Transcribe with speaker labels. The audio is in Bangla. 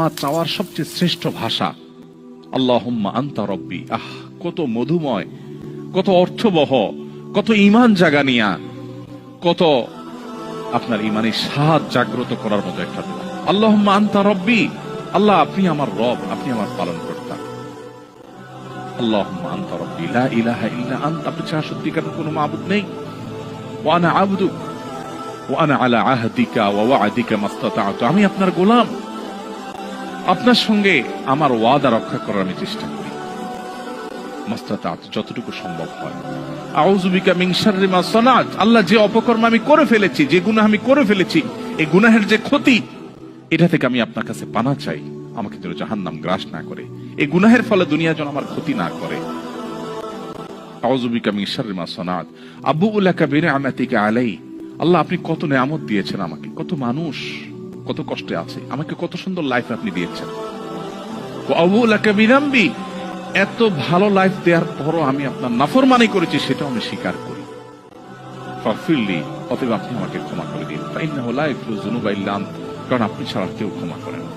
Speaker 1: আমার চাওয়ার সবচেয়ে শ্রেষ্ঠ ভাষা আল্লাহুম্মা আনতা রব্বি। কত মধুময়, কত অর্থবহ, কত ঈমান জাগানিয়া, কত আপনার ঈমানের স্বাদ জাগ্রত করার মতো একটা দোয়া। আল্লাহুম্মা আনতা রব্বি, আল্লাহ আপনি আমার রব, আপনি আমার পালনকর্তা। আল্লাহুম্মা আনতা রব্বি লা ইলাহা ইল্লা আনতা, আপনি ছাড়া সত্যিকার কোনো মাবুদ নেই। ওয়া আনা আবদুক ওয়া আনা আলা আহদিকা ওয়া ওয়া'দিকা মাসতাতা'তু, আমি আপনার গোলাম, আপনার সঙ্গে আমার ওয়াদা রক্ষা করার আমি চেষ্টা করি মাসতাতা'তু, যতটুকু সম্ভব হয়। আউযু বিকা মিন শাররি মা সানাত, আল্লাহ যে অপকর্ম আমি করে ফেলেছি, যে গুনাহ আমি করে ফেলেছি, এই গুনাহের যে ক্ষতি, এটা থেকে আমি আপনার কাছে পানাহ চাই, আমাকে যেন জাহান্নাম গ্রাস না করে, এই গুনাহের ফলে দুনিয়া যেন আমার ক্ষতি না করে। আউযু বিকা মিন শাররি মা সানাত আবুউ লাকা বিনি'মাতিকা আলাই, আল্লাহ আপনি কত নেয়ামত দিয়েছেন আমাকে, কত মানুষ কত কষ্টে আছে, আমাকে কত সুন্দর লাইফ আপনি দিয়েছেন। ওয়া আবুউ লাকা বিযামবি, এত ভালো লাইফ দেওয়ার পরও আমি আপনার নাফরমানি করেছি, সেটাও আমি স্বীকার করি। ফাগফিরলি, অতএব আপনি আমাকে ক্ষমা করে দিন। ফাইন্নাহু লা ইয়াগফিরু যুনুবা ইল্লা আনতা, কারণ আপনি ছাড়া কেউ ক্ষমা করেন না।